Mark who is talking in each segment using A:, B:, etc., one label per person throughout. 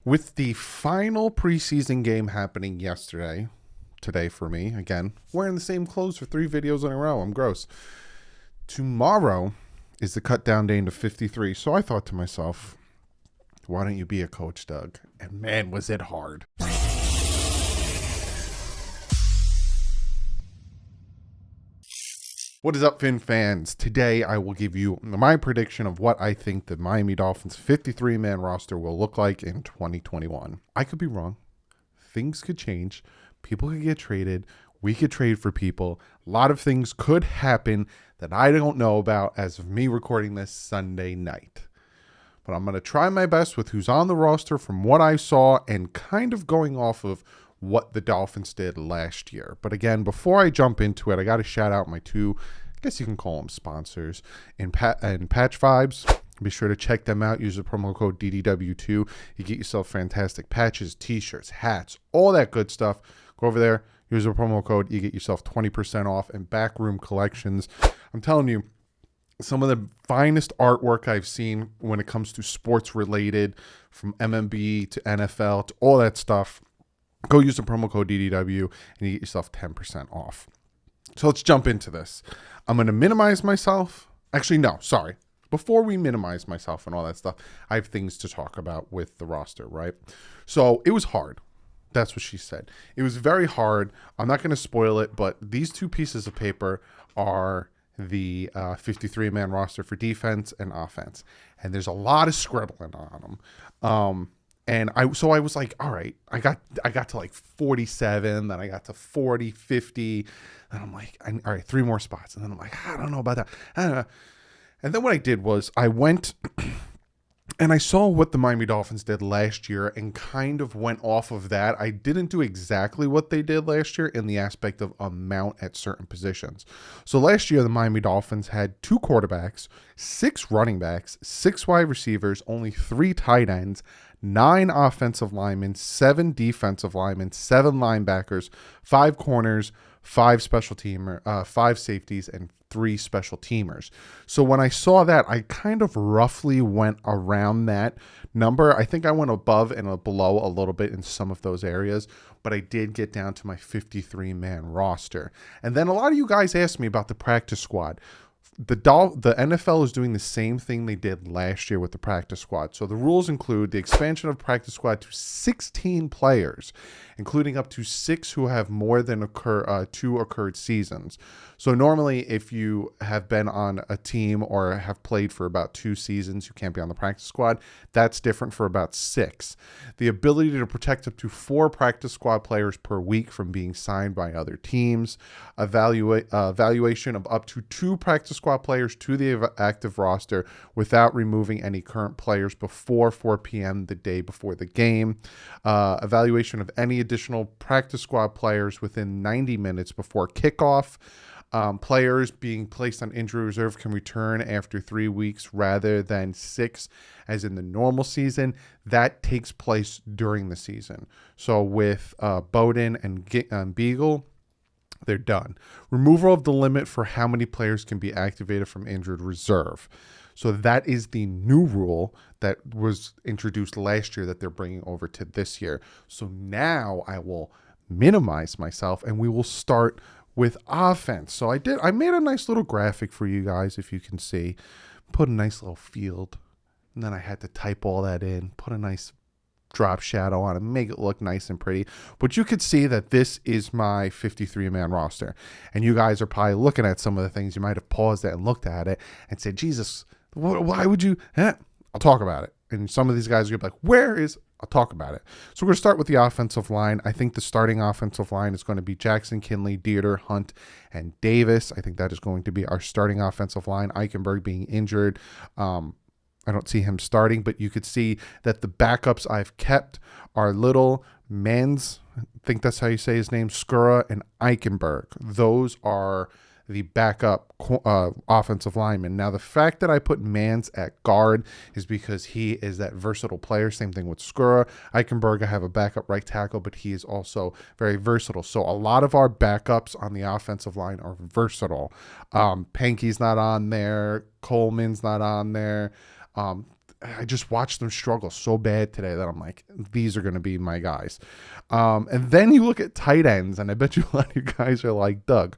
A: With the final preseason game happening today for me, again, wearing the same clothes for 3 videos in a row. I'm gross. Tomorrow is the cut down day into 53. So I thought to myself, why don't you be a coach, Doug? And man, was it hard. What is up, Fin fans? Today, I will give you my prediction of what I think the Miami Dolphins 53-man roster will look like in 2021. I could be wrong. Things could change. People could get traded. We could trade for people. A lot of things could happen that I don't know about as of me recording this Sunday night. But I'm going to try my best with who's on the roster from what I saw and kind of going off of what the Dolphins did last year. But again, before I jump into it, I got to shout out my 2, I guess you can call them sponsors, in Patch Vibes. Be sure to check them out. Use the promo code DouglieDoWrong. You get yourself fantastic patches, t-shirts, hats, all that good stuff. Go over there, use the promo code, you get yourself 20% off, and Backroom Collections. I'm telling you, some of the finest artwork I've seen when it comes to sports related, from MMB to NFL to all that stuff. Go use the promo code DDW and you get yourself 10% off. So let's jump into this. I'm going to minimize myself. Actually, no, sorry. Before we minimize myself and all that stuff, I have things to talk about with the roster, right? So it was hard. That's what she said. It was very hard. I'm not going to spoil it, but these 2 pieces of paper are the 53-man roster for defense and offense. And there's a lot of scribbling on them. And I was like, all right, I got to like 47, then I got to 40, 50. And I'm like, all right, 3 more spots. And then I'm like, I don't know about that. I don't know. And then what I did was I went and I saw what the Miami Dolphins did last year and kind of went off of that. I didn't do exactly what they did last year in the aspect of amount at certain positions. So last year, the Miami Dolphins had 2 quarterbacks, 6 running backs, 6 wide receivers, only 3 tight ends, 9 offensive linemen, 7 defensive linemen, 7 linebackers, 5 corners, 5 5 safeties, and 3 special teamers. So when I saw that, I kind of roughly went around that number. I think I went above and below a little bit in some of those areas, but I did get down to my 53-man roster. And then a lot of you guys asked me about the practice squad. The NFL is doing the same thing they did last year with the practice squad. So the rules include the expansion of practice squad to 16 players, including up to 6 who have more than 2 occurred seasons. So normally, if you have been on a team or have played for about 2 seasons, you can't be on the practice squad. That's different for about 6. The ability to protect up to 4 practice squad players per week from being signed by other teams. Evaluation of up to 2 practice squad players to the active roster without removing any current players before 4 p.m. the day before the game. Evaluation of any additional practice squad players within 90 minutes before kickoff. Players being placed on injury reserve can return after 3 weeks rather than 6 as in the normal season. That takes place during the season. So with Bowden and Beagle, they're done. Removal of the limit for how many players can be activated from injured reserve. So that is the new rule that was introduced last year that they're bringing over to this year. So now I will minimize myself and we will start with offense. So I made a nice little graphic for you guys, if you can see. Put a nice little field. And then I had to type all that in. Put a nice drop shadow on it, make it look nice and pretty. But you could see that this is my 53-man roster. And you guys are probably looking at some of the things. You might have paused it and looked at it and said, Jesus, why would you? I'll talk about it. And some of these guys are going to be like, where is? I'll talk about it. So we're going to start with the offensive line. I think the starting offensive line is going to be Jackson, Kinley, Dieter, Hunt, and Davis. I think that is going to be our starting offensive line. Eichenberg being injured. I don't see him starting, but you could see that the backups I've kept are Little, Mans, I think that's how you say his name, Skura, and Eichenberg. Those are the backup offensive lineman. Now, the fact that I put Mans at guard is because he is that versatile player. Same thing with Skura. Eichenberg, I have a backup right tackle, but he is also very versatile. So a lot of our backups on the offensive line are versatile. Panky's not on there. Coleman's not on there. I just watched them struggle so bad today that I'm like, these are going to be my guys. And then you look at tight ends, and I bet you a lot of you guys are like, Doug,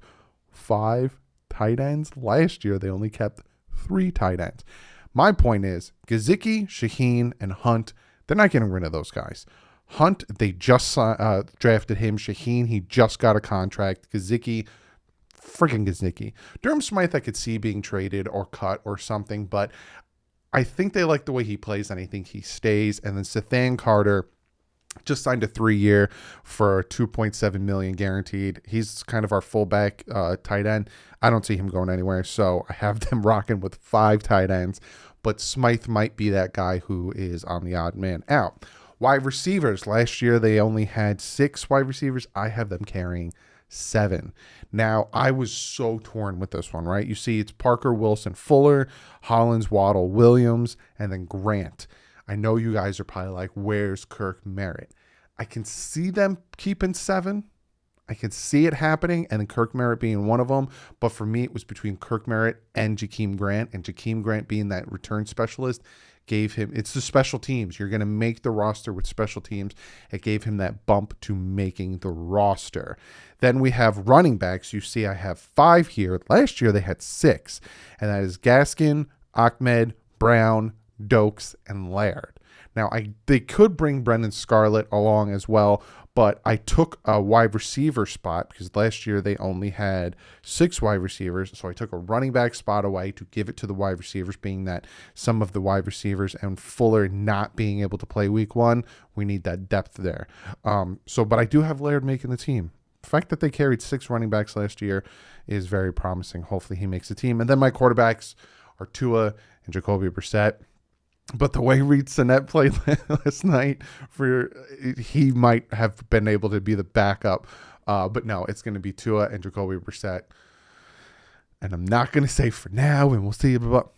A: 5 tight ends? Last year, they only kept 3 tight ends. My point is, Gesicki, Shaheen, and Hunt, they're not getting rid of those guys. Hunt, they just drafted him. Shaheen, he just got a contract. Gesicki, freaking Gesicki. Durham Smythe, I could see being traded or cut or something, but I think they like the way he plays, and I think he stays. And then Sathan Carter just signed a 3-year for $2.7 million guaranteed. He's kind of our fullback tight end. I don't see him going anywhere, so I have them rocking with 5 tight ends. But Smythe might be that guy who is on the odd man out. Wide receivers. Last year they only had 6 wide receivers. I have them carrying 7. Now, I was so torn with this one, right? You see, it's Parker, Wilson, Fuller, Hollins, Waddle, Williams, and then Grant. I know you guys are probably like, where's Kirk Merritt? I can see them keeping 7. I can see it happening, and then Kirk Merritt being one of them. But for me, it was between Kirk Merritt and Jakeem Grant, and Jakeem Grant being that return specialist gave him, it's the special teams. You're going to make the roster with special teams. It gave him that bump to making the roster. Then we have running backs. You see I have 5 here. Last year they had 6, and that is Gaskin, Ahmed, Brown, Dokes, and Laird. Now, they could bring Brendan Scarlett along as well, but I took a wide receiver spot because last year they only had 6 wide receivers, so I took a running back spot away to give it to the wide receivers, being that some of the wide receivers and Fuller not being able to play week 1, we need that depth there. But I do have Laird making the team. The fact that they carried 6 running backs last year is very promising. Hopefully he makes the team. And then my quarterbacks are Tua and Jacoby Brissett. But the way Reed Sinnett played last night, he might have been able to be the backup. But no, it's going to be Tua and Jacoby Brissett. And I'm not going to say for now, and we'll see. But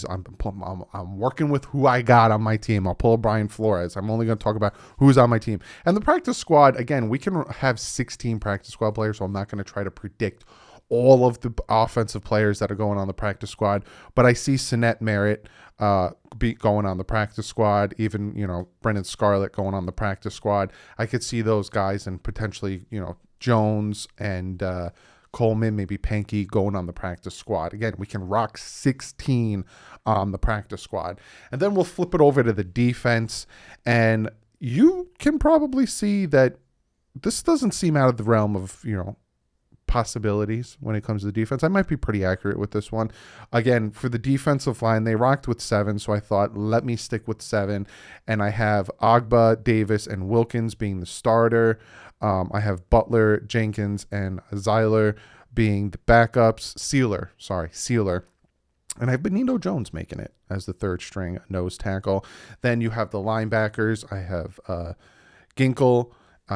A: I'm working with who I got on my team. I'll pull Brian Flores. I'm only going to talk about who's on my team. And the practice squad, again, we can have 16 practice squad players, so I'm not going to try to predict all of the offensive players that are going on the practice squad, but I see Sinnett Merritt going on the practice squad, even, Brendan Scarlett going on the practice squad. I could see those guys and potentially, Jones and Coleman, maybe Pankey going on the practice squad. Again, we can rock 16 on the practice squad. And then we'll flip it over to the defense, and you can probably see that this doesn't seem out of the realm of, possibilities when it comes to the defense. I might be pretty accurate with this one. Again, for the defensive line, they rocked with 7, so I thought, let me stick with 7. And I have Agba, Davis, and Wilkins being the starter. I have Butler, Jenkins, and Zeiler being the backups. Sealer. And I have Benito Jones making it as the 3rd string nose tackle. Then you have the linebackers. I have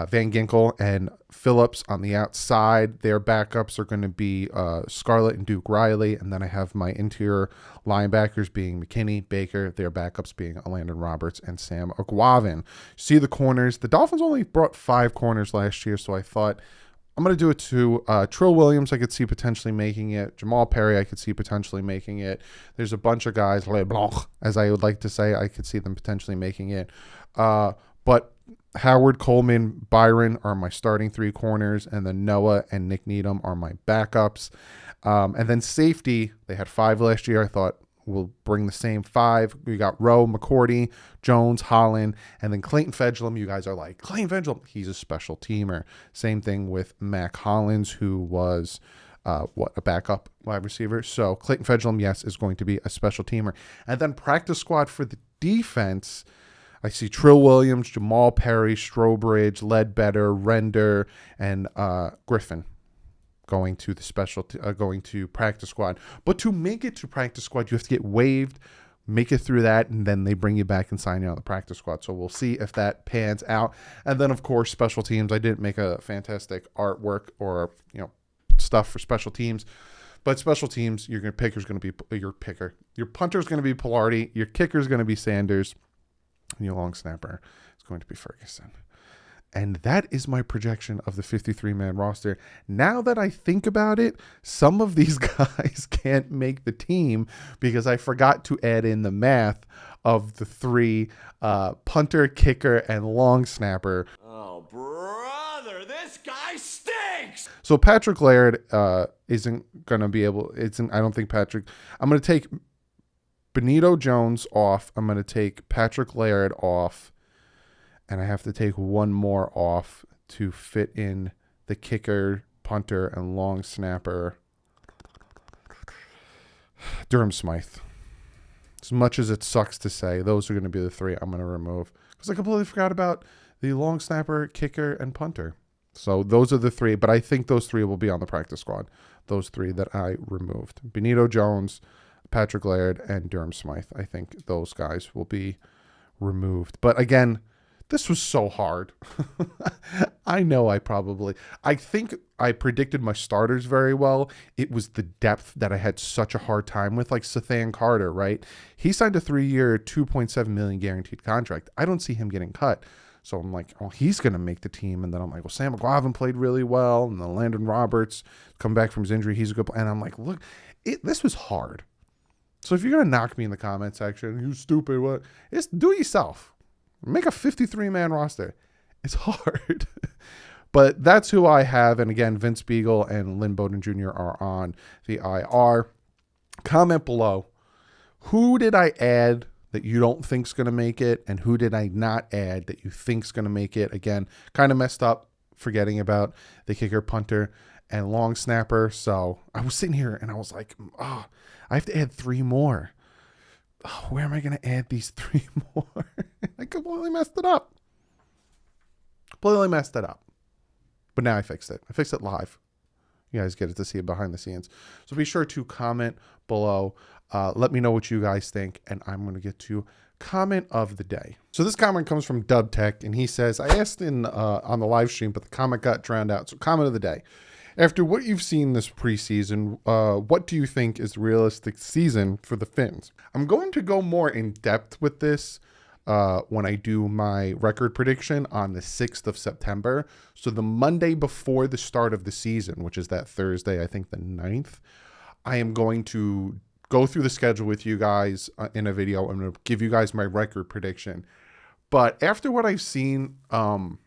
A: Van Ginkel and Phillips on the outside. Their backups are going to be Scarlett and Duke Riley. And then I have my interior linebackers being McKinney, Baker, their backups being Landon Roberts and Sam Aguavin. See the corners. The Dolphins only brought 5 corners last year, so I thought I'm going to do it to Trill Williams. I could see potentially making it. Jamal Perry, I could see potentially making it. There's a bunch of guys, LeBlanc, as I would like to say, I could see them potentially making it. But Howard, Coleman, Byron are my starting 3 corners, and then Noah and Nick Needham are my backups. And then safety, they had 5 last year. I thought we'll bring the same 5. We got Rowe, McCourty, Jones, Holland, and then Clayton Fedulum. You guys are like, Clayton Fedulum, he's a special teamer. Same thing with Mac Hollins, who was a backup wide receiver. So Clayton Fedulum, yes, is going to be a special teamer. And then practice squad for the defense, I see Trill Williams, Jamal Perry, Strobridge, Ledbetter, Render, and Griffin going to going to practice squad. But to make it to practice squad, you have to get waived, make it through that, and then they bring you back and sign you on the practice squad. So we'll see if that pans out. And then, of course, special teams. I didn't make a fantastic artwork or stuff for special teams. But special teams, your picker's going to be your picker. Your punter's going to be Pilardi. Your kicker's going to be Sanders. And your long snapper is going to be Ferguson. And that is my projection of the 53-man roster. Now that I think about it, some of these guys can't make the team because I forgot to add in the math of the 3 punter, kicker, and long snapper.
B: Oh, brother, this guy stinks!
A: So Patrick Laird isn't going to be able... I don't think Patrick... I'm going to take Benito Jones off. I'm going to take Patrick Laird off. And I have to take one more off to fit in the kicker, punter, and long snapper. Durham Smythe. As much as it sucks to say, those are going to be the 3 I'm going to remove. Because I completely forgot about the long snapper, kicker, and punter. So those are the 3. But I think those 3 will be on the practice squad. Those 3 that I removed. Benito Jones, Patrick Laird, and Durham Smythe. I think those guys will be removed. But again... this was so hard. I know I think I predicted my starters very well. It was the depth that I had such a hard time with, like Sathan Carter, right? He signed a 3-year, $2.7 million guaranteed contract. I don't see him getting cut. So I'm like, oh, he's going to make the team. And then I'm like, well, Sam McGlavin played really well. And then Landon Roberts come back from his injury. He's a good player. And I'm like, look, this was hard. So if you're going to knock me in the comment section, you stupid, what? Just do it yourself. Make a 53-man roster. It's hard. But that's who I have. And again, Vince Beagle and Lynn Bowden Jr. are on the IR. Comment below. Who did I add that you don't think's going to make it? And who did I not add that you think's going to make it? Again, kind of messed up forgetting about the kicker, punter, and long snapper. So I was sitting here and I was like, oh, I have to add 3 more. Oh, where am I going to add these 3 more? I completely messed it up. But now I fixed it. I fixed it live. You guys get to see it behind the scenes. So be sure to comment below. Let me know what you guys think. And I'm going to get to comment of the day. So this comment comes from Dub Tech. And he says, I asked on the live stream, but the comment got drowned out. So comment of the day. After what you've seen this preseason, what do you think is the realistic season for the Finns? I'm going to go more in depth with this when I do my record prediction on the 6th of September. So the Monday before the start of the season, which is that Thursday, I think the 9th, I am going to go through the schedule with you guys in a video. I'm going to give you guys my record prediction. But after what I've seen, again,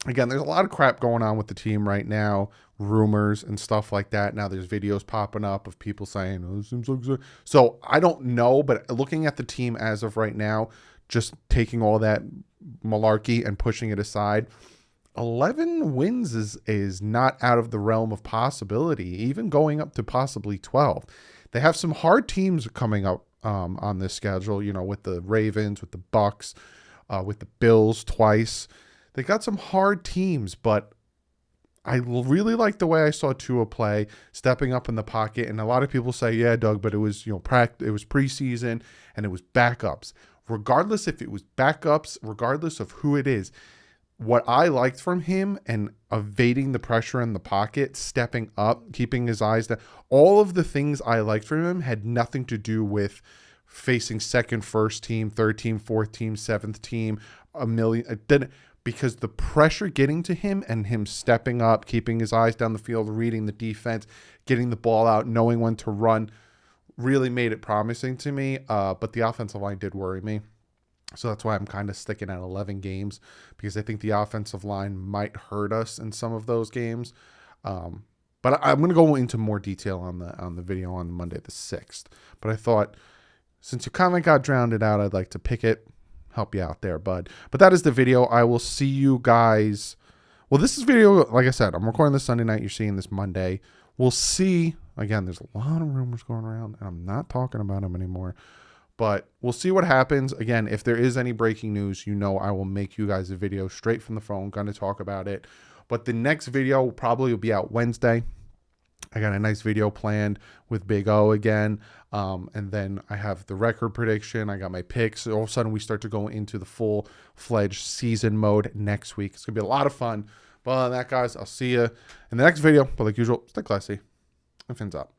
A: there's a lot of crap going on with the team right now, rumors and stuff like that. Now there's videos popping up of people saying, oh, this seems like so I don't know, but looking at the team as of right now, just taking all that malarkey and pushing it aside, 11 wins is not out of the realm of possibility, even going up to possibly 12. They have some hard teams coming up on this schedule, you know, with the Ravens, with the Bucks, with the Bills twice. They got some hard teams, but I really like the way I saw Tua play, stepping up in the pocket. And a lot of people say, yeah, Doug, but it was, it was preseason and it was backups. Regardless if it was backups, regardless of who it is, what I liked from him and evading the pressure in the pocket, stepping up, keeping his eyes down, all of the things I liked from him had nothing to do with facing second, first team, third team, fourth team, seventh team, it didn't. Because the pressure getting to him and him stepping up, keeping his eyes down the field, reading the defense, getting the ball out, knowing when to run, really made it promising to me. But the offensive line did worry me. So that's why I'm kind of sticking at 11 games, because I think the offensive line might hurt us in some of those games. But I'm going to go into more detail on the video on Monday the 6th. But I thought, since your comment got drowned out, I'd like to pick it. Help you out there, bud. But that is the video. I will see you guys. Well, this is video, like I said, I'm recording this Sunday night. You're seeing this Monday. We'll see. Again, there's a lot of rumors going around, and I'm not talking about them anymore. But we'll see what happens. Again, if there is any breaking news, I will make you guys a video straight from the phone. Going to talk about it. But the next video will probably be out Wednesday. I got a nice video planned with Big O again. And then I have the record prediction. I got my picks. All of a sudden, we start to go into the full-fledged season mode next week. It's going to be a lot of fun. But other than that, guys, I'll see you in the next video. But like usual, stay classy and fins up.